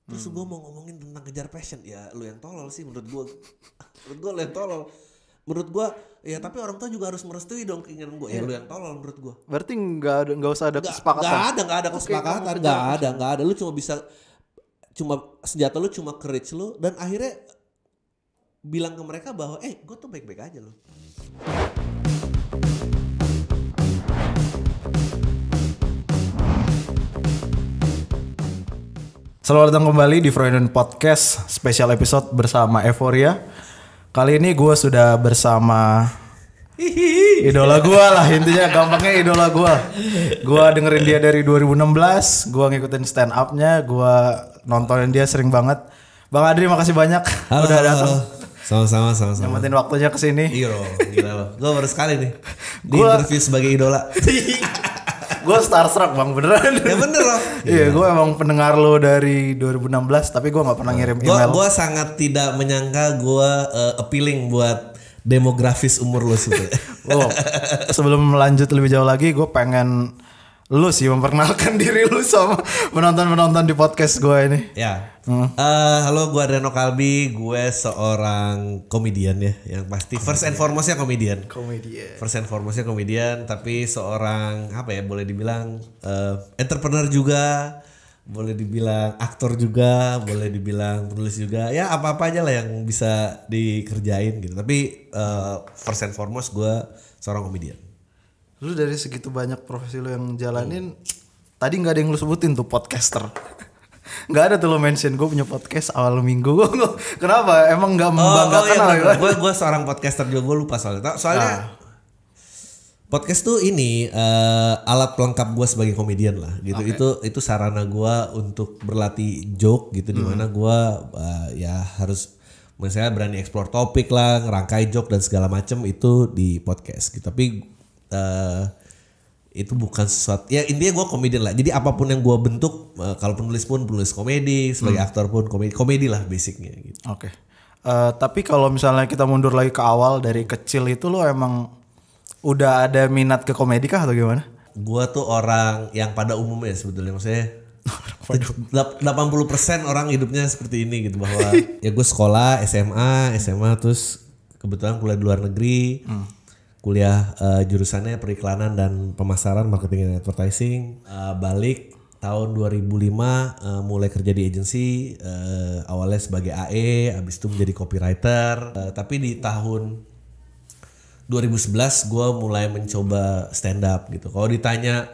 Terus gue mau ngomongin tentang kejar passion, ya lu yang tolol sih menurut gue. Menurut gue lu yang tolol. Menurut gue ya tapi orang tua juga harus merestui dong keinginan gue. Ya lu yang tolol menurut gue. Berarti nggak usah ada kesepakatan. Nggak ada kesepakatan, nggak ada. Lu cuma bisa senjata lu cuma courage lu dan akhirnya bilang ke mereka bahwa gue tuh baik-baik aja loh. Selamat datang kembali di Freudian Podcast Special episode bersama Euphoria. Kali ini gue sudah bersama idola gue lah, intinya gampangnya idola gue. Gue dengerin dia dari 2016, gue ngikutin stand up-nya, gue nontonin dia sering banget. Bang Adri, makasih banyak udah datang. Sama-sama. Nyempetin waktunya kesini. Iya loh, gila loh. Gue baru sekali nih di interview sebagai idola. Gue starstruck bang, beneran. Ya bener loh. Iya, gue emang pendengar lo dari 2016, tapi gue nggak pernah ngirim email. Gue sangat tidak menyangka gue appealing buat demografis umur lo sih. Sebelum lanjut lebih jauh lagi, gue pengen lu sih memperkenalkan diri lu sama penonton di podcast gue ini. Ya. Halo, gue Adriano Kalbi, gue seorang komedian ya, yang pasti first and foremostnya komedian. First and foremostnya komedian, tapi seorang apa ya, boleh dibilang entrepreneur juga, boleh dibilang aktor juga, boleh dibilang penulis juga, ya apa-apa aja lah yang bisa dikerjain gitu. Tapi first and foremost gue seorang komedian. Lu dari segitu banyak profesi lu yang jalanin, tadi nggak ada yang lu sebutin tuh podcaster. Nggak ada tuh lu mention gue punya podcast awal minggu. Kenapa? Emang nggak membanggakan? Gue seorang podcaster juga, gue lupa soalnya podcast tuh ini alat pelengkap gue sebagai komedian lah gitu. Okay. Itu sarana gue untuk berlatih joke gitu, dimana gue ya harus misalnya berani explore topik lah, ngerangkai joke dan segala macem itu di podcast gitu. Tapi itu bukan sesuatu ya, intinya gue komedian lah. Jadi apapun yang gue bentuk, kalau penulis pun penulis komedi, sebagai aktor pun komedi lah basicnya gitu. Oke. Tapi kalau misalnya kita mundur lagi ke awal, dari kecil itu lo emang udah ada minat ke komedi kah atau gimana? Gue tuh orang yang pada umumnya sebetulnya, maksudnya 80% orang hidupnya seperti ini gitu, bahwa ya gue sekolah SMA terus kebetulan kuliah di luar negeri. Kuliah jurusannya periklanan dan pemasaran, marketing and advertising. Balik tahun 2005 mulai kerja di agensi, awalnya sebagai AE, habis itu menjadi copywriter. Tapi di tahun 2011 gue mulai mencoba stand up gitu. Kalau ditanya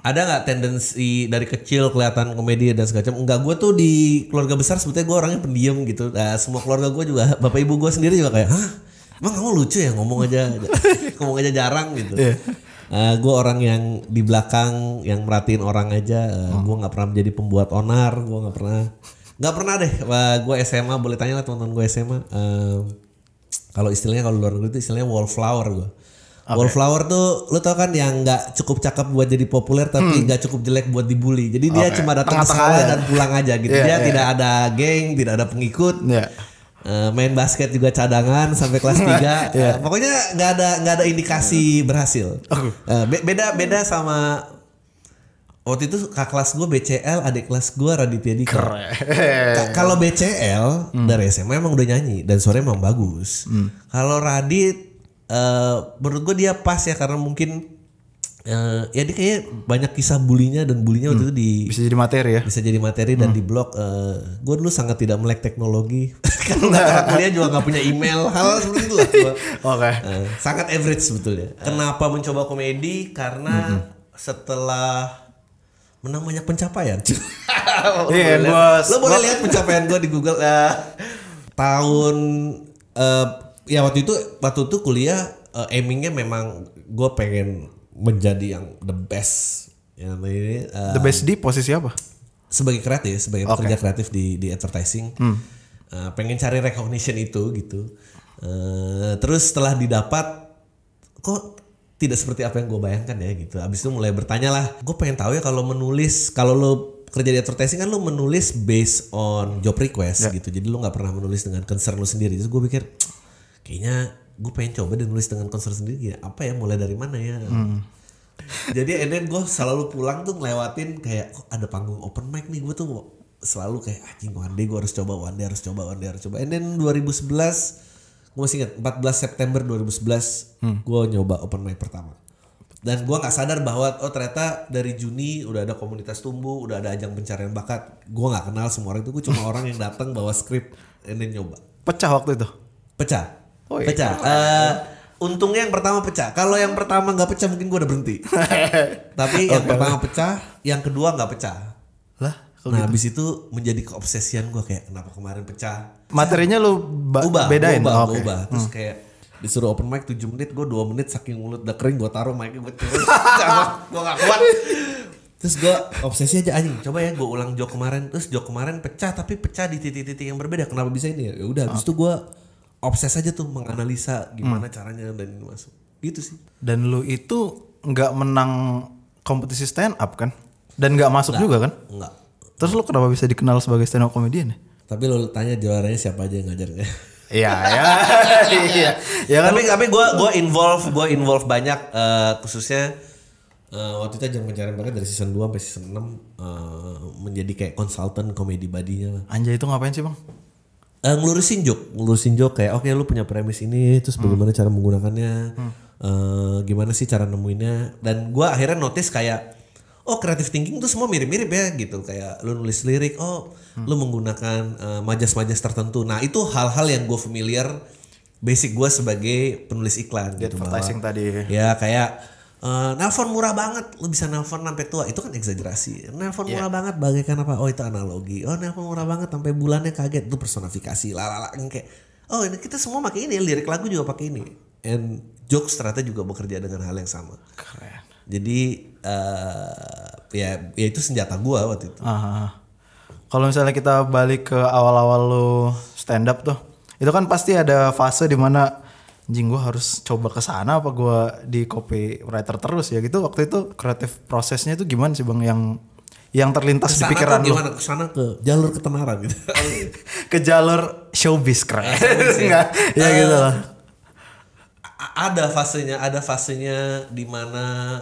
ada nggak tendensi dari kecil kelihatan komedi dan segala macam? Enggak, gue tuh di keluarga besar sebetulnya gue orangnya pendiam gitu. Semua keluarga gue juga, bapak ibu gue sendiri juga kayak, hah? Emang kamu lucu ya, ngomong aja jarang gitu. Gue orang yang di belakang, yang merhatiin orang aja. Gue nggak pernah menjadi pembuat onar. Gue nggak pernah deh. Gue SMA, boleh tanya lah teman-teman gue SMA. Kalau istilahnya, kalau luar negeri itu istilahnya wallflower gue. Okay. Wallflower tuh lo tau kan, yang nggak cukup cakep buat jadi populer tapi nggak cukup jelek buat dibully. Jadi dia cuma datang ke sekolah dan pulang aja gitu. Dia tidak ada geng, tidak ada pengikut. Main basket juga cadangan sampai kelas 3. Pokoknya nggak ada indikasi berhasil. Beda sama waktu itu kakak kelas gue BCL, adik kelas gue Raditya Dika. Kalau BCL dari SMA emang udah nyanyi dan suaranya emang bagus. Kalau Radit menurut gue dia pas ya, karena mungkin ya dia kayak banyak kisah bulinya, dan bulinya waktu itu bisa jadi materi dan di blog. Gue dulu sangat tidak melek teknologi karena kuliah juga nggak punya email, hal seperti itu lah gue. Sangat average sebetulnya. Kenapa mencoba komedi? Karena setelah menang banyak pencapaian. Lo boleh lihat pencapaian gue di Google. Tahun ya waktu itu kuliah, aimingnya memang gue pengen menjadi yang the best. The best di posisi apa? Sebagai kreatif, sebagai pekerja kreatif di advertising. Pengen cari recognition itu gitu. Terus setelah didapat, kok tidak seperti apa yang gue bayangkan ya gitu. Abis itu mulai bertanya lah. Gue pengen tahu ya, kalau menulis, kalau lo kerja di advertising kan lo menulis based on job request gitu. Jadi lo nggak pernah menulis dengan concern lo sendiri. Terus gue pikir kayaknya gue pengen coba deh nulis dengan concern sendiri. Apa ya, mulai dari mana ya? Jadi gue selalu pulang tuh ngelewatin kayak, kok ada panggung open mic nih, gue tuh selalu kayak anjing one day gue harus coba, one day harus coba. And then 2011 gue masih ingat 14 September 2011 gue nyoba open mic pertama. Dan gue nggak sadar bahwa ternyata dari Juni udah ada komunitas tumbuh, udah ada ajang pencarian bakat. Gue nggak kenal semua orang itu, gue cuma orang yang datang bawa skrip and then nyoba. Pecah waktu itu? Pecah. Oh, iya. Pecah. Untungnya yang pertama pecah. Kalau yang pertama nggak pecah mungkin gue udah berhenti. Tapi yang pertama pecah, yang kedua nggak pecah. Lah? Nah habis itu menjadi keobsesian gue kayak kenapa kemarin pecah. Materinya lu bedain? Ubah. Terus kayak disuruh open mic 7 menit, gue 2 menit saking mulut udah kering gue taruh mic-nya gue turun. Gue gak kuat. Terus gue obsesi aja anjing, coba ya gue ulang joke kemarin. Terus joke kemarin pecah tapi pecah di titik-titik yang berbeda. Kenapa bisa ini ya? Udah habis itu gue obses aja tuh menganalisa gimana caranya dan ini masuk. Gitu sih. Dan lu itu gak menang kompetisi stand up kan? Dan gak masuk juga kan? Enggak. Terus lu kenapa bisa dikenal sebagai stand up comedian ya? Tapi lu tanya juaranya siapa aja yang ngajarnya. Iya. Ya kan. Tapi gue involve banyak khususnya waktu itu ajang pencarian bakat dari season 2 sampai season 6 menjadi kayak konsultan komedi badinya lah. Anjay itu ngapain sih bang? Ngelurusin joke kayak oke, lu punya premis ini terus bagaimana cara menggunakannya, gimana sih cara nemuinnya. Dan gue akhirnya notice kayak oh creative thinking tuh semua mirip-mirip ya gitu. Kayak lu nulis lirik, lu menggunakan majas-majas tertentu. Nah itu hal-hal yang gue familiar, basic gue sebagai penulis iklan gitu. Advertising tadi. Ya kayak nelpon murah banget, lu bisa nelpon sampai tua, itu kan exaggerasi. Nelpon murah banget bagaikan apa? Oh itu analogi. Oh nelpon murah banget sampai bulannya kaget, itu personifikasi. Lalala kayak oh ini kita semua pakai ini, lirik lagu juga pakai ini. And jokes ternyata juga bekerja dengan hal yang sama. Keren. Jadi ya itu senjata gua waktu itu. Kalau misalnya kita balik ke awal-awal lu stand up tuh, itu kan pasti ada fase dimana anjing gua harus coba ke sana apa gua di copywriter terus ya gitu. Waktu itu kreatif prosesnya itu gimana sih bang yang terlintas di pikiran lu? Gimana kesana ke jalur ketenaran gitu? Ke jalur showbiz keren. Enggak, ya gitu lah. Ada fasenya di mana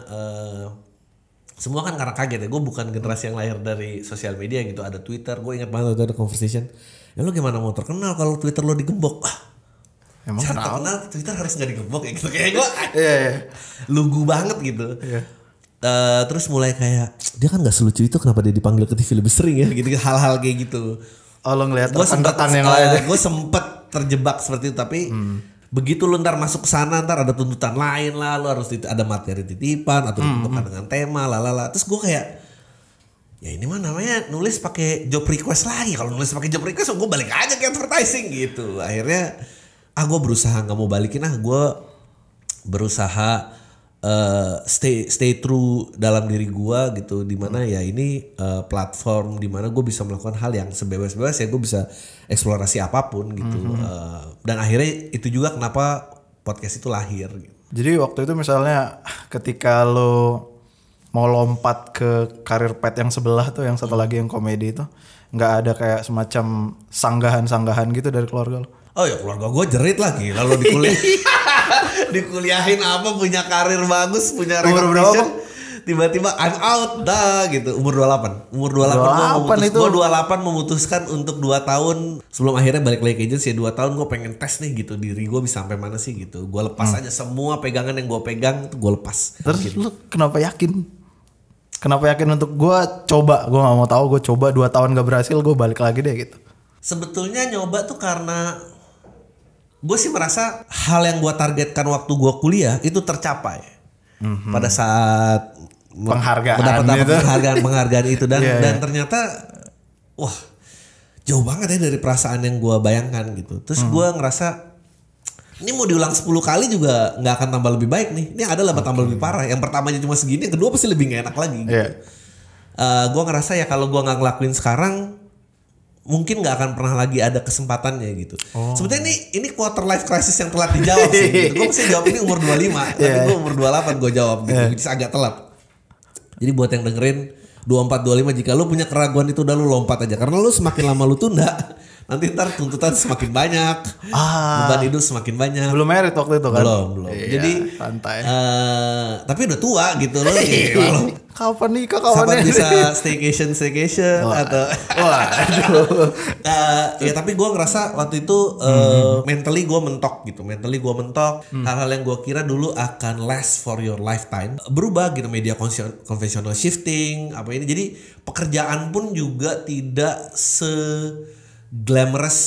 semua kan karena kaget ya. Gue bukan generasi yang lahir dari sosial media gitu. Ada Twitter, gue ingat banget ada conversation. Ya lo gimana mau terkenal kalau Twitter lo digembok? Emang terkenal Twitter harus nggak digembok ya gitu. Kayak gue lugu banget gitu. Terus mulai kayak dia kan nggak selucu itu, kenapa dia dipanggil ke TV lebih sering ya gitu, hal-hal kayak gitu. Oh lo ngeliat rekan yang lain. Gue sempet terjebak seperti itu tapi begitu lu ntar masuk ke sana ntar ada tuntutan lain lah, lu harus ada materi titipan atau ditentukan dengan tema lalala. Terus gue kayak ya ini mah namanya nulis pakai job request lagi. Kalau nulis pakai job request gue balik aja ke advertising gitu. Akhirnya gue berusaha nggak mau balikin, gue berusaha stay true dalam diri gue gitu, dimana ya ini platform dimana gue bisa melakukan hal yang sebebas-bebas ya, gue bisa eksplorasi apapun gitu. Dan akhirnya itu juga kenapa podcast itu lahir gitu. Jadi waktu itu misalnya ketika lo mau lompat ke karir pet yang sebelah tuh, yang satu lagi yang komedi itu, nggak ada kayak semacam sanggahan-sanggahan gitu dari keluarga lo? Oh ya keluarga gue jerit lagi lalu dikuliahin apa, punya karir bagus, punya recognition, tiba-tiba I'm out dah gitu. Umur 28 gue 28 memutuskan untuk 2 tahun sebelum akhirnya balik lagi ke agency. 2 tahun gue pengen tes nih gitu, diri gue bisa sampai mana sih gitu. Gue lepas aja semua pegangan yang gue pegang tuh, gue lepas. Terus lu kenapa yakin untuk gue coba? Gue nggak mau tahu, gue coba 2 tahun gak berhasil, gue balik lagi deh gitu. Sebetulnya nyoba tuh karena gue sih merasa hal yang gue targetkan waktu gue kuliah itu tercapai pada saat penghargaan itu dan ternyata wah jauh banget ya dari perasaan yang gue bayangkan gitu. Terus gue ngerasa ini mau diulang 10 kali juga nggak akan tambah lebih baik nih. Ini adalah tambah lebih parah. Yang pertamanya cuma segini, yang kedua pasti lebih gak enak lagi gitu. Gue ngerasa ya kalau gue nggak ngelakuin sekarang mungkin nggak akan pernah lagi ada kesempatannya gitu. Sebetulnya ini quarter life crisis yang telat dijawab sih gitu. Gue mesti jawab ini umur 25 tapi gue umur 28 gue jawab gitu, which is agak telat. Jadi buat yang dengerin 24, 25, jika lu punya keraguan itu udah lu lompat aja. Karena lu semakin lama lu tunda nanti ntar tuntutan semakin banyak, beban hidup semakin banyak. Belum merit waktu itu kan? Belum. Iya, Jadi santai. Tapi udah tua gitu loh. Kapan nikah Kapan bisa staycation atau waduh. Ya tapi gue ngerasa waktu itu mentally gue mentok gitu. Hal-hal yang gue kira dulu akan last for your lifetime berubah gitu. Media konvensional shifting apa ini. Jadi pekerjaan pun juga tidak glamorous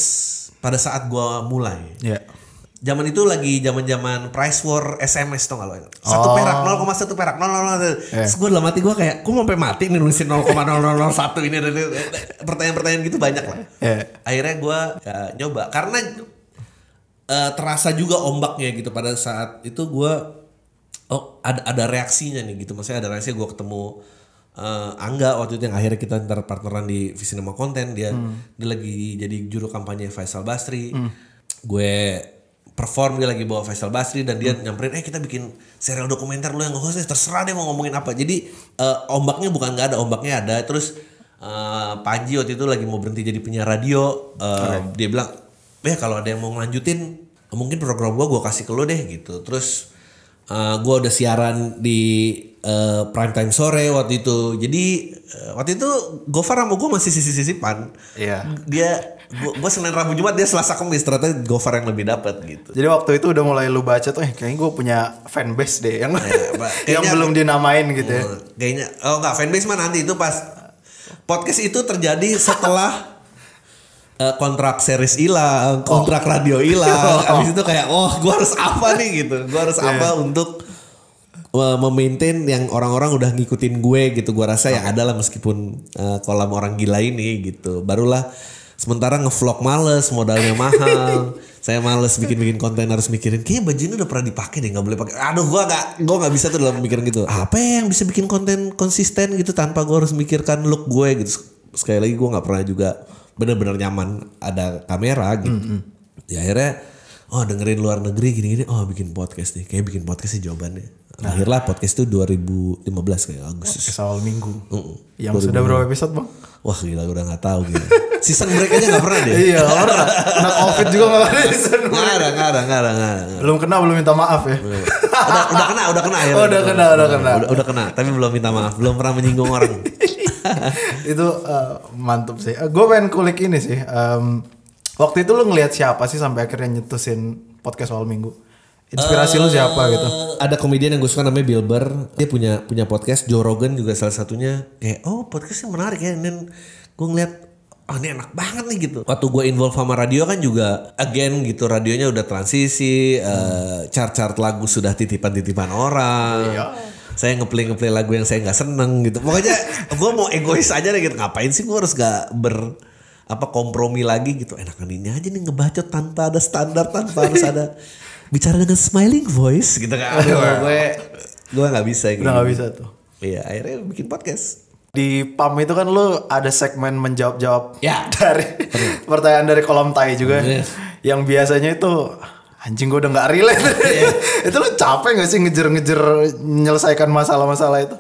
pada saat gua mulai. Yeah. Zaman itu lagi zaman price war SMS tuh kalau 1 perak 0,1 perak 0,0. Terus gue dalam hati gue kayak, gue mau sampai mati nih nulisin 0,0001 ini. Pertanyaan-pertanyaan gitu banyak lah. Akhirnya gue nyoba karena terasa juga ombaknya gitu pada saat itu gue ada reaksinya nih gitu. Maksudnya ada reaksi gue ketemu Angga waktu itu yang akhirnya kita ntar partneran di Visinema Konten. Dia lagi jadi juru kampanye Faisal Basri. Gue perform, dia lagi bawa Faisal Basri dan dia nyamperin, kita bikin serial dokumenter lo yang nge-host, terserah deh mau ngomongin apa. Jadi ombaknya bukan nggak ada, ombaknya ada. Terus Panji waktu itu lagi mau berhenti jadi penyiar radio. Dia bilang, kalau ada yang mau ngelanjutin mungkin program gue kasih ke lo deh gitu. Terus gue udah siaran di prime time sore waktu itu. Jadi waktu itu Gofar sama gue masih sisi-sisipan. Iya. Gue Senin Rabu Jumat, dia Selasa Kamis. Ternyata Gofar yang lebih dapat gitu. Jadi waktu itu udah mulai lu baca tuh, kayaknya gue punya fanbase deh yang yang belum dinamain gitu ya. Kayaknya enggak, fanbase mah nanti itu pas podcast itu terjadi setelah kontrak series hilang, kontrak radio hilang. Abis itu kayak gue harus apa nih gitu. Gue harus apa untuk memaintain yang orang-orang udah ngikutin gue gitu. Gue rasa ya ada lah meskipun kolam orang gila ini gitu. Barulah sementara ngevlog males, modalnya mahal. Saya males bikin konten, harus mikirin kayaknya baju ini udah pernah dipakai deh, nggak boleh pakai. Aduh, gue nggak bisa tuh dalam pemikiran gitu. Apa yang bisa bikin konten konsisten gitu tanpa gue harus mikirkan look gue gitu. Sekali lagi gue nggak pernah juga bener-bener nyaman ada kamera gitu. Ya akhirnya dengerin luar negeri gini-gini, bikin podcast nih. Kayak bikin podcast sih jawabannya. Akhirnya podcast itu 2015 kayak Agustus. Awal minggu. Yang sudah berapa episode bang? Wah gila, udah gak tahu gitu. Season break aja gak pernah deh. Iya orang. Kena covid juga gak ada season break. Gak ada. Belum kena, belum minta maaf ya. Udah kena ya. Udah kena. Tapi belum minta maaf. Belum pernah menyinggung orang. Itu mantep sih. Gue pengen kulik ini sih. Waktu itu lu ngelihat siapa sih sampai akhirnya nyetusin podcast awal minggu? Inspirasi lu siapa gitu? Ada komedian yang gue suka namanya Bill Burr. Dia punya podcast. Joe Rogan juga salah satunya. Kayak podcastnya menarik ya. Dan gue ngeliat ini enak banget nih gitu. Waktu gue involve sama radio kan juga again gitu. Radionya udah transisi. Chart-chart lagu sudah titipan-titipan orang. Iya. Saya ngeplay lagu yang saya gak seneng gitu. Pokoknya gue mau egois aja deh gitu. Ngapain sih gue harus gak kompromi lagi gitu. Enakan ini aja nih ngebacot tanpa ada standar. Tanpa harus ada bicara dengan smiling voice gitu kan. Gue gak bisa gitu. Udah gak bisa tuh. Iya, akhirnya bikin podcast. Di PAM itu kan lu ada segmen menjawab-jawab dari pertanyaan dari kolom tai juga. Yang biasanya itu anjing gue udah gak relate. Itu lu capek gak sih ngejer-ngejer menyelesaikan masalah-masalah itu?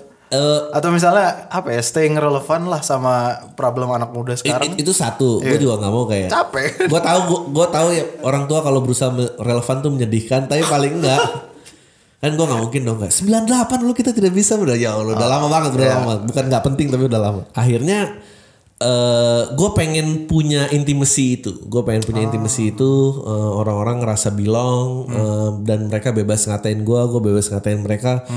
Atau misalnya staying relevan lah sama problem anak muda sekarang. Itu satu, gue juga nggak mau kayak capek. Gue tahu ya orang tua kalau berusaha relevan tuh menyedihkan, tapi paling enggak kan gue nggak mungkin dong 98 lu kita tidak bisa udah ya Allah udah lama banget lama, bukan nggak penting tapi udah lama. Akhirnya gue pengen punya intimacy itu, orang-orang ngerasa belong dan mereka bebas ngatain gue bebas ngatain mereka.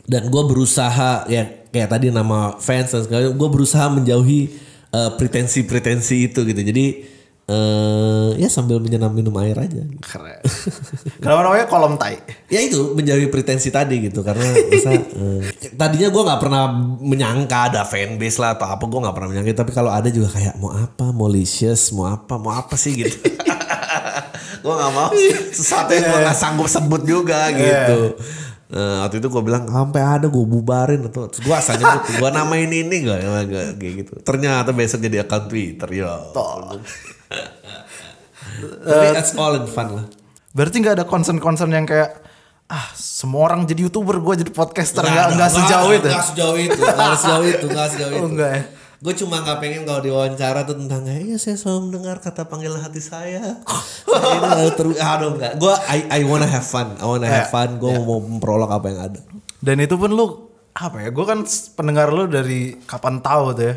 Dan gue berusaha ya kayak tadi nama fans dan segala, gue berusaha menjauhi pretensi itu gitu. Jadi ya sambil menyenam minum air aja. Keren. Kenapa namanya kolom tai? Ya itu menjauhi pretensi tadi gitu karena tadinya gue nggak pernah menyangka ada fanbase lah atau apa, gue nggak pernah menyangka. Tapi kalau ada juga kayak mau licious, mau apa sih gitu. Gue nggak mau sesuatu yang gue nggak sanggup sebut juga gitu. Waktu itu gue bilang sampai ada gue bubarin atau gue asal nyebut gue namain ini gak kayak gitu. Ternyata besok jadi akun Twitter ya. Tapi that's all in fun lah. Berarti nggak ada concern yang kayak semua orang jadi YouTuber gue jadi podcaster nggak sejauh itu. Nggak sejauh itu. Oh enggak ya. Gue cuma nggak pengen kalau diwawancara tuh tentang ya saya selalu mendengar kata panggilan hati saya. Aduh enggak. Gue I wanna have fun. Have fun. Gue mau memperolok apa yang ada. Dan itu pun lu apa ya? Gue kan pendengar lu dari kapan tahu tuh ya.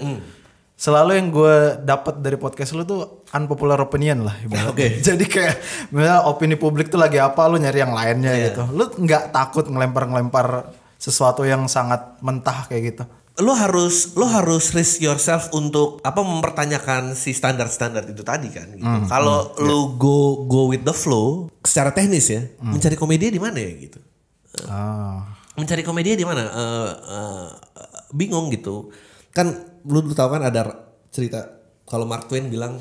Selalu yang gue dapat dari podcast lu tuh unpopular opinion lah. Oke. Jadi kayak misalnya opini publik tuh lagi apa, lu nyari yang lainnya gitu. Lu nggak takut ngelempar sesuatu yang sangat mentah kayak gitu? Lo harus risk yourself untuk mempertanyakan si standar itu tadi kan gitu. Kalau lo go with the flow secara teknis ya, mencari komedi di mana ya gitu. Mencari komedi di mana? Bingung gitu. Kan lu tahu kan ada cerita kalau Mark Twain bilang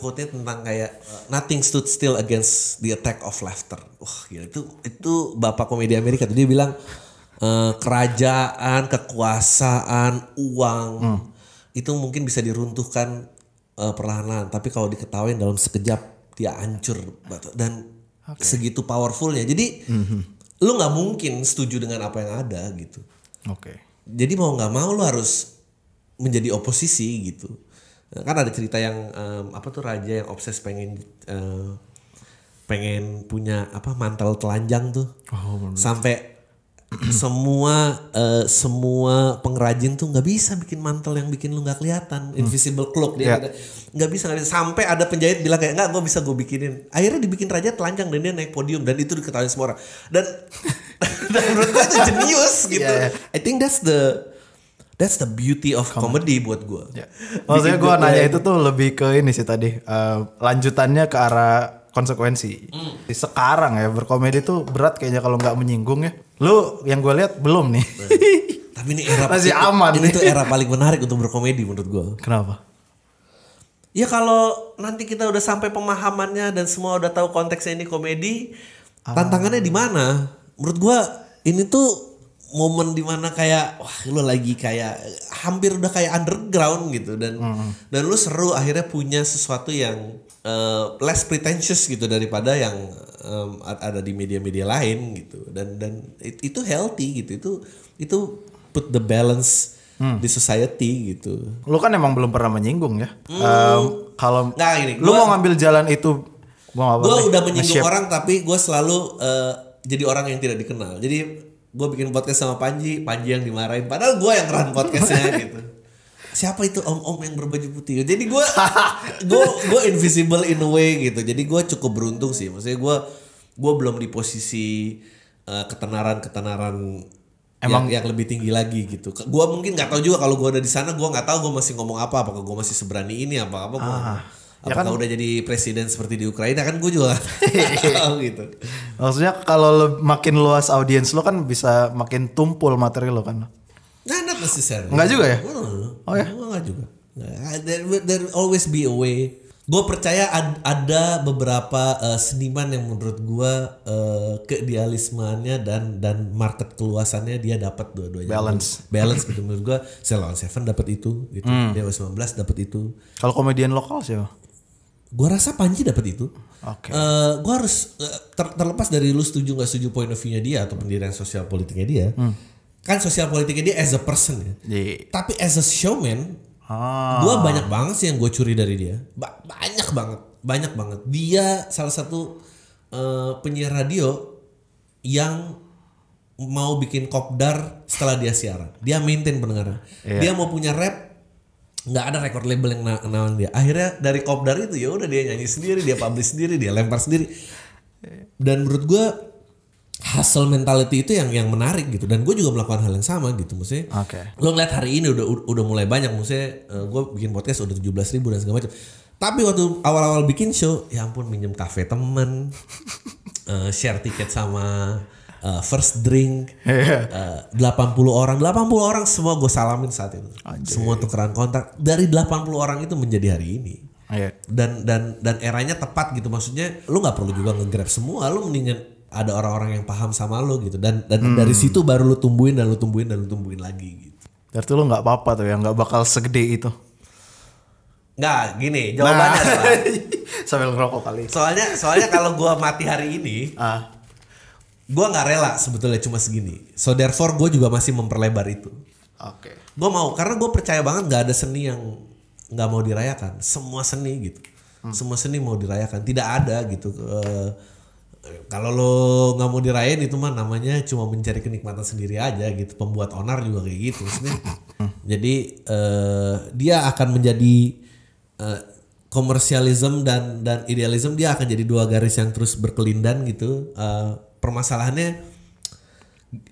quote-nya tentang kayak nothing stood still against the attack of laughter. Wah, gila itu bapak komedi Amerika tuh dia bilang kerajaan, kekuasaan, uang itu mungkin bisa diruntuhkan perlahan-lahan, tapi kalau diketawain dalam sekejap dia hancur dan segitu powerfulnya. Jadi lu nggak mungkin setuju dengan apa yang ada gitu. Jadi mau nggak mau lu harus menjadi oposisi gitu. Kan ada cerita yang raja yang obses pengen punya mantel telanjang tuh sampai semua pengrajin tuh nggak bisa bikin mantel yang bikin lu nggak kelihatan, invisible cloak dia nggak bisa sampai ada penjahit bilang kayak nggak, gue bisa gue bikinin. Akhirnya dibikin raja telanjang dan dia naik podium dan itu diketahui semua orang dan menurut gue itu jenius gitu. I think that's the beauty of comedy buat gue. Maksudnya gue nanya itu tuh lebih ke ini sih tadi lanjutannya ke arah konsekuensi. Sekarang ya berkomedi tuh berat kayaknya kalau nggak menyinggung ya. Lu yang gue lihat belum nih. Tapi ini era masih aman. Ini tuh era paling menarik untuk berkomedi menurut gue. Kenapa? Ya kalau nanti kita udah sampai pemahamannya dan semua udah tahu konteksnya ini komedi, tantangannya di mana? Menurut gue ini tuh momen dimana kayak wah lu lagi kayak hampir udah kayak underground gitu dan lu seru akhirnya punya sesuatu yang less pretentious gitu daripada yang ada di media-media lain gitu dan itu healthy gitu itu put the balance di society gitu. Lu kan emang belum pernah menyinggung ya. Kalau lu mau ngambil jalan itu gue udah menyinggung orang tapi gue selalu jadi orang yang tidak dikenal. Jadi gue bikin podcast sama Panji yang dimarahin padahal gue yang run podcastnya gitu. Siapa itu om yang berbaju putih? Jadi gue invisible in a way gitu. Jadi gue cukup beruntung sih. Maksudnya gue belum di posisi ketenaran yang lebih tinggi lagi gitu. Gue mungkin nggak tahu juga kalau gue ada di sana. Gue nggak tahu gue masih ngomong apa. Apakah gue masih seberani ini? Apakah udah jadi presiden seperti di Ukraina kan gue juga tahu gitu. Maksudnya kalau makin luas audiens lo kan bisa makin tumpul materi lo kan. Nah, not necessary. Enggak juga ya? Oh ya? Enggak juga. There always be a way. Gue percaya ada beberapa seniman yang menurut gue keidealismenya dan market keluasannya dia dapat dua-duanya. Balance gitu menurut gue. Ceylon Seven dapat itu gitu. Dewa 19 dapat itu. Kalau komedian lokal siapa? Gue rasa Panji dapat itu. Gue harus terlepas dari lu setuju nggak setuju point of view-nya dia atau pendirian sosial politiknya dia. Kan sosial politiknya dia as a person ya. Tapi as a showman, gue banyak banget sih yang gue curi dari dia. Banyak banget. Dia salah satu penyiar radio yang mau bikin kopdar setelah dia siaran. Dia maintain pendengaran. Dia mau punya rap, nggak ada record label yang nawarin dia. Akhirnya dari kopdar itu ya udah dia nyanyi sendiri, dia publish sendiri, dia lempar sendiri. Dan menurut gue hustle mentality itu yang menarik gitu, dan gue juga melakukan hal yang sama gitu. Maksudnya lo ngeliat hari ini udah mulai banyak, maksudnya gue bikin podcast udah 17.000 dan segala macam. Tapi waktu awal-awal bikin show, ya ampun, minjem kafe temen, share tiket sama first drink, 80 orang semua gue salamin saat itu. Semua tukeran kontak. Dari 80 orang itu menjadi hari ini. Dan eranya tepat gitu, maksudnya lu nggak perlu juga nge-grab semua, lu mendingan ada orang-orang yang paham sama lo gitu, dan dari situ baru lu tumbuhin lagi gitu. Berarti lu nggak apa-apa tuh ya, nggak bakal segede itu. Nggak, gini jawabannya adalah sambil ngerokok kali. Soalnya kalau gue mati hari ini, gue nggak rela sebetulnya cuma segini. So therefore gue juga masih memperlebar itu. Oke. Gue mau, karena gue percaya banget nggak ada seni yang nggak mau dirayakan. Semua seni gitu, semua seni mau dirayakan. Tidak ada gitu. Kalau lo nggak mau dirayain itu mah namanya cuma mencari kenikmatan sendiri aja gitu. Pembuat onar juga kayak gitu. Jadi dia akan menjadi komersialisme dan idealisme, dia akan jadi dua garis yang terus berkelindan gitu. Permasalahannya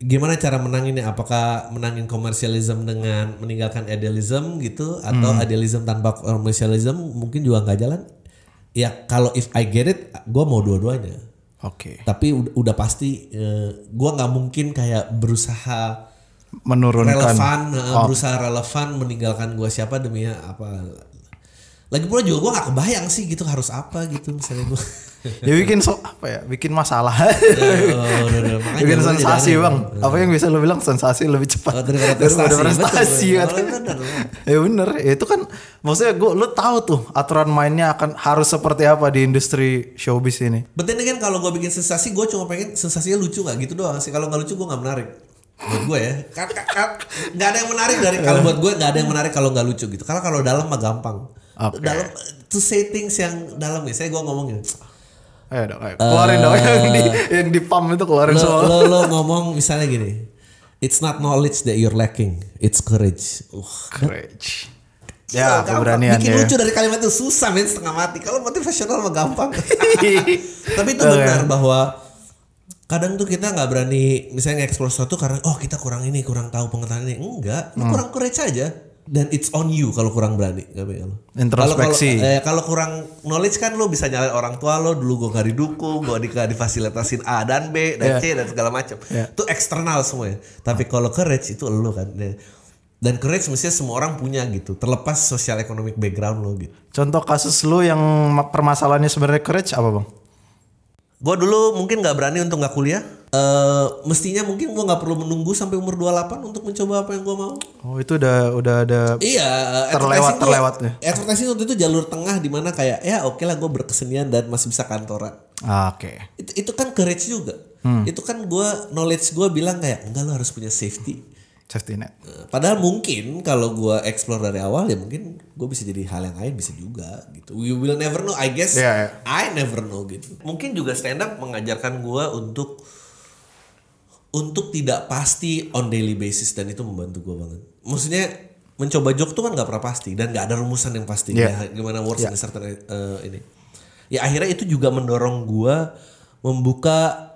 gimana cara menanginnya? Apakah menangin komersialisme dengan meninggalkan idealism gitu, atau idealism tanpa komersialisme? Mungkin juga nggak jalan. Ya kalau if I get it, gue mau dua-duanya. Oke. Tapi udah pasti gue nggak mungkin kayak berusaha Menurunkan. berusaha relevan meninggalkan gue siapa demi apa. Lagi pula juga gue gak kebayang sih gitu harus apa gitu misalnya gue. Ya bikin bikin masalah. Bikin Makanya sensasi bang. Apa yang bisa lo bilang sensasi lebih cepat daripada prestasi. Betul. Ya bener. Itu kan maksudnya lo tahu tuh aturan mainnya akan harus seperti apa di industri showbiz ini. Betul kan, kalau gue bikin sensasi, gue cuma pengen sensasinya lucu gak gitu doang sih. Kalau gak lucu gue gak menarik. Buat gue ya, nggak ada yang menarik dari kalau buat gue nggak ada yang menarik kalau nggak lucu gitu. Kalau dalam mah gampang. Okay. Dalam to say things yang dalam nih, saya gue ngomongin. Ayo dong, keluarin dong yang di pump itu keluarin semua. Lo ngomong misalnya gini, it's not knowledge that you're lacking, it's courage. Courage. Ya, keberanian bikin ya. lucu dari kalimat itu susah men, setengah mati. Kalau motivasional mah gampang. Tapi itu benar bahwa kadang tuh kita nggak berani misalnya nge-explore sesuatu karena kita kurang ini, kurang tahu pengetahuan ini. Enggak, lu kurang courage aja. Dan it's on you kalau kurang berani. Introspeksi. Kalau kurang knowledge kan lu bisa nyalain orang tua lo, dulu gue gak didukung, gue gak difasilitasin A dan B dan C dan segala macam. Itu eksternal semuanya. Tapi kalau courage itu lu kan. Dan courage mestinya semua orang punya gitu, terlepas social economic background lo gitu. Contoh kasus lu yang permasalahannya sebenarnya courage apa bang? Gue dulu mungkin gak berani untuk gak kuliah. Mestinya mungkin gue gak perlu menunggu sampai umur 28 untuk mencoba apa yang gue mau. Oh itu udah ada. Iya, terlewatnya. Advertising waktu itu jalur tengah di mana kayak ya oke lah gue berkesenian dan masih bisa kantoran. Oke. Itu kan courage juga. Itu kan knowledge gue bilang kayak enggak, lo harus punya safety net. Padahal mungkin kalau gue explore dari awal ya mungkin gue bisa jadi hal yang lain, bisa juga gitu. We will never know, I guess. I never know gitu. Mungkin juga stand up mengajarkan gue untuk tidak pasti on daily basis, dan itu membantu gue banget. Maksudnya mencoba joke tuh kan nggak pernah pasti dan nggak ada rumusan yang pasti. Ya, gimana works in a certain ini. Ya akhirnya itu juga mendorong gue membuka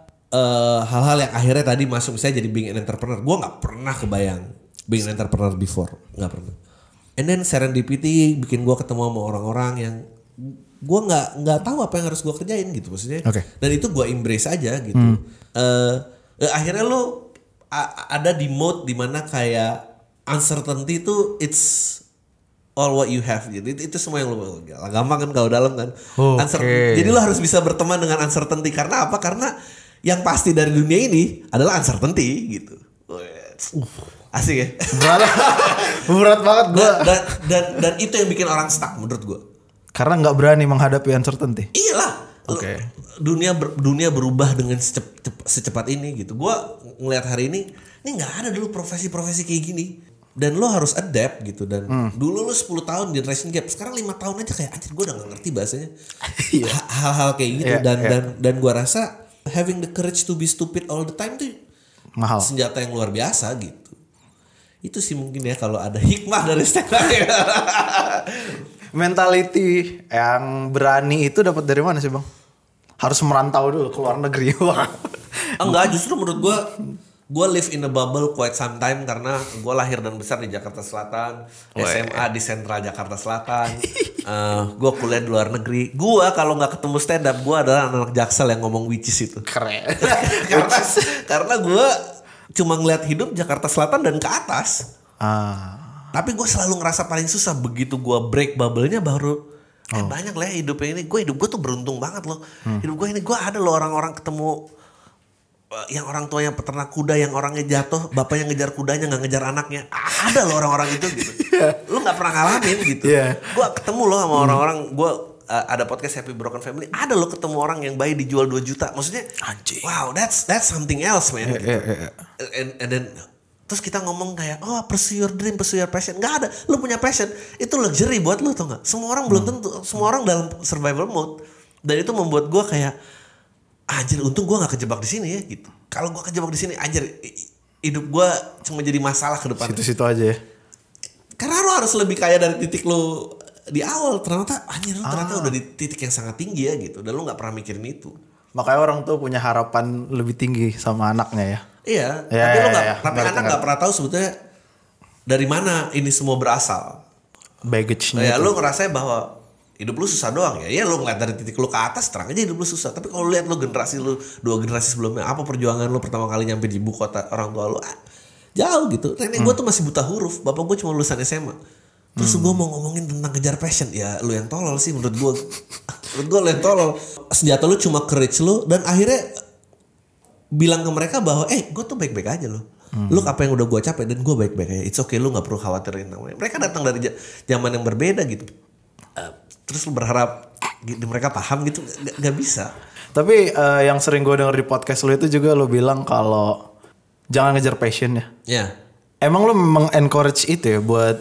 hal-hal yang akhirnya tadi masuk misalnya jadi being an entrepreneur. Gue nggak pernah kebayang being an entrepreneur before, nggak pernah. And then serendipity bikin gue ketemu sama orang-orang yang gue nggak tahu apa yang harus gue kerjain gitu maksudnya. Dan itu gue embrace aja gitu. Akhirnya lo ada di mode dimana kayak uncertainty itu it's all what you have gitu. Itu semua yang lo gampang kan kalau dalam kan. Jadi lo harus bisa berteman dengan uncertainty. Karena apa? Karena yang pasti dari dunia ini adalah uncertainty gitu. Asik ya. Berat banget gue. Dan itu yang bikin orang stuck menurut gue. Karena nggak berani menghadapi uncertainty. Iyalah. Dunia berubah dengan secepat ini gitu. Gue ngelihat hari ini nggak ada dulu profesi-profesi kayak gini. Dan lo harus adapt gitu. Dan dulu lo 10 tahun generation gap, sekarang 5 tahun aja kayak anjir gue udah gak ngerti bahasanya. Hal-hal kayak gitu. Dan gue rasa having the courage to be stupid all the time tuh mahal, senjata yang luar biasa gitu. Itu sih mungkin ya kalau ada hikmah dari stand up. Mentality yang berani itu dapat dari mana sih bang? Harus merantau dulu ke luar negeri. Enggak, justru menurut gue live in a bubble quite some time karena gue lahir dan besar di Jakarta Selatan, SMA di Sentral Jakarta Selatan, gue kuliah di luar negeri. Gue kalau nggak ketemu stand up, gue adalah anak Jaksel yang ngomong witches itu. Keren. karena gue cuma ngeliat hidup Jakarta Selatan dan ke atas. Tapi gue selalu ngerasa paling susah begitu gue break bubble-nya baru. Banyak lah hidupnya ini. Hidup gue tuh beruntung banget loh. Hidup gue ini gue ada loh orang-orang ketemu yang orang tuanya peternak kuda, yang orangnya jatuh, bapaknya ngejar kudanya nggak ngejar anaknya. Ada loh orang-orang itu gitu. Lu nggak pernah ngalamin gitu. Gue ketemu loh sama orang-orang. Gue ada podcast Happy Broken Family. Ada loh ketemu orang yang bayi dijual 2 juta. Maksudnya, wow, that's something else man. Gitu. And then Terus kita ngomong kayak, oh pursue your dream, pursue your passion. Gak ada, lu punya passion. Itu luxury buat lu, tau gak? Semua orang belum tentu, semua orang dalam survival mode. Dan itu membuat gue kayak, anjir untung gue gak kejebak di sini ya gitu. Kalau gue kejebak di sini, anjir hidup gue cuma jadi masalah ke depan. Situ-situ aja ya. Karena lu harus lebih kaya dari titik lu di awal. Ternyata anjir lu ternyata udah di titik yang sangat tinggi ya gitu. Dan lu gak pernah mikirin itu. Makanya orang tuh punya harapan lebih tinggi sama anaknya ya. Iya, tapi anak nggak pernah tahu sebetulnya dari mana ini semua berasal. Baggage-nya. Ya lu ngerasa bahwa hidup lu susah doang ya. Ya lu ngeliat dari titik lu ke atas terang aja hidup lu susah. Tapi kalau lu lihat lu generasi lu 2 generasi sebelumnya, apa perjuangan lu pertama kali nyampe di ibu kota orang tua lu jauh gitu. Nenek gue tuh masih buta huruf, bapak gue cuma lulusan SMA. Terus gue mau ngomongin tentang kejar passion, ya lu yang tolol sih menurut gue. Menurut gue lu yang tolol. Senjata lu cuma courage lu dan akhirnya bilang ke mereka bahwa gue tuh baik-baik aja loh. Lu apa yang udah gue capek dan gue baik-baik aja. It's okay, lu gak perlu khawatirin namanya. Mereka datang dari zaman yang berbeda gitu. Terus lu berharap mereka paham gitu, gak bisa. Tapi yang sering gue denger di podcast lu itu juga lu bilang kalau jangan ngejar passion ya. Ya. Emang lu memang encourage itu ya buat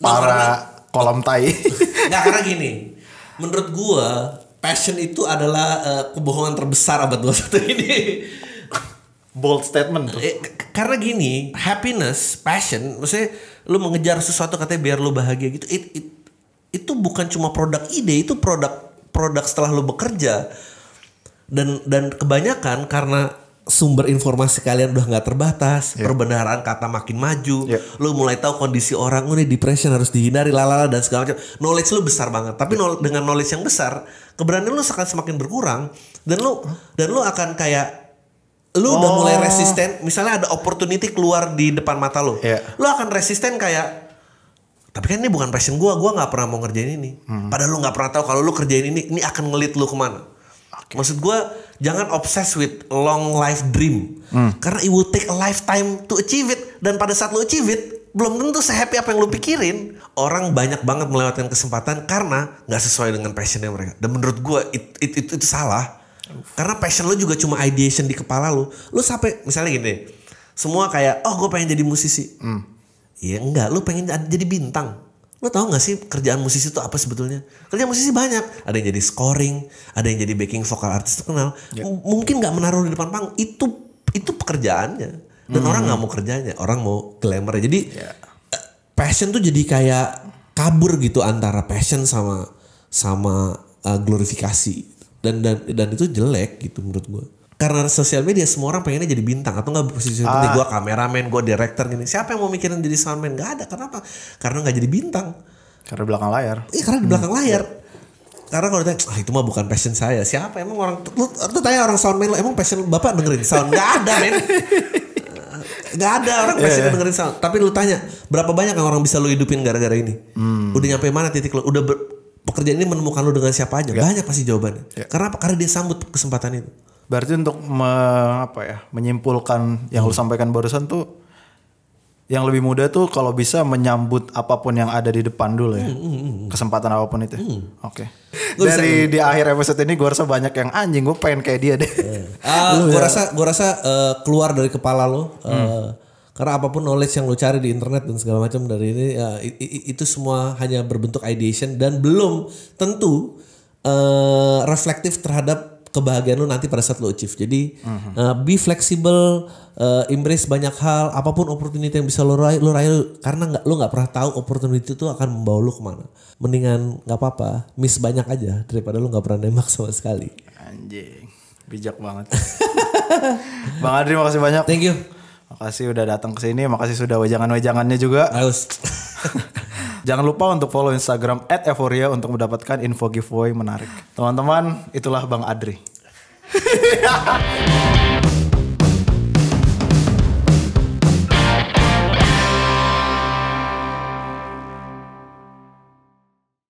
para kolam tai? Nggak, karena gini. Menurut gue passion itu adalah kebohongan terbesar abad 21 ini. Bold statement tuh. Karena gini, happiness, passion, maksudnya lu mengejar sesuatu katanya biar lu bahagia gitu. Itu bukan cuma produk ide, itu produk setelah lu bekerja. Dan kebanyakan karena sumber informasi kalian udah nggak terbatas, perbendaharaan kata makin maju, lu mulai tahu kondisi orang, ini depression harus dihindari, lalala dan segala macam. Knowledge lu besar banget, tapi dengan knowledge yang besar, keberanian lu akan semakin berkurang dan lu akan kayak lu udah mulai resisten. Misalnya ada opportunity keluar di depan mata lu, lu akan resisten kayak, tapi kan ini bukan passion gue nggak pernah mau ngerjain ini. Padahal lu nggak pernah tahu kalau lu kerjain ini akan ngelit lu kemana. Maksud gue jangan obsessed with long life dream, karena it will take a lifetime to achieve it. Dan pada saat lu achieve it, belum tentu se-happy apa yang lu pikirin. Orang banyak banget melewatkan kesempatan karena nggak sesuai dengan passionnya mereka. Dan menurut gue itu salah. Karena passion lu juga cuma ideation di kepala lu. Lu sampai misalnya gini, semua kayak gue pengen jadi musisi. Iya enggak, lu pengen jadi bintang. Lu tahu gak sih kerjaan musisi itu apa sebetulnya? Kerjaan musisi banyak. Ada yang jadi scoring, ada yang jadi backing vokal artis terkenal. Mungkin gak menaruh di depan panggung. Itu pekerjaannya. Dan orang gak mau kerjanya, orang mau glamour. Jadi passion tuh jadi kayak kabur gitu antara passion sama glorifikasi. Dan itu jelek gitu menurut gue. Karena sosial media semua orang pengennya jadi bintang atau nggak posisi penting. Gue kameramen, gue director gini. Siapa yang mau mikirin jadi soundman? Gak ada. Kenapa? Karena nggak jadi bintang. Karena belakang layar. Iya, karena di belakang layar. Karena kalau ditanya, itu mah bukan passion saya. Siapa emang orang? Lu tanya orang soundman, emang passion bapak dengerin sound? Gak ada, men. Gak ada orang passion dengerin sound. Tapi lu tanya, berapa banyak yang orang bisa lu hidupin gara-gara ini? Udah nyampe mana titik lu? Udah pekerjaan ini menemukan lu dengan siapa aja? Banyak pasti jawabannya. Karena apa? Karena dia sambut kesempatan itu. Berarti untuk menyimpulkan yang lu sampaikan barusan tuh, yang lebih mudah tuh kalau bisa menyambut apapun yang ada di depan dulu ya. Kesempatan apapun itu. Oke. Dari di akhir episode ini gue rasa banyak yang anjing, gue pengen kayak dia deh. Gue rasa keluar dari kepala lo. Karena apapun knowledge yang lo cari di internet dan segala macam dari ini, itu semua hanya berbentuk ideation dan belum tentu reflektif terhadap kebahagiaan lu nanti pada saat lu achieve. Jadi be flexible, embrace banyak hal, apapun opportunity yang bisa lu raih karena lu nggak pernah tahu opportunity itu akan membawa lu kemana. Mendingan nggak apa-apa, miss banyak aja daripada lu nggak pernah nembak sama sekali. Anjing, bijak banget. Bang Adri, makasih banyak. Thank you. Makasih udah datang ke sini, makasih sudah wejangan-wejangannya juga. Harus. Jangan lupa untuk follow Instagram @euphoria untuk mendapatkan info giveaway menarik. Teman-teman, itulah Bang Adri.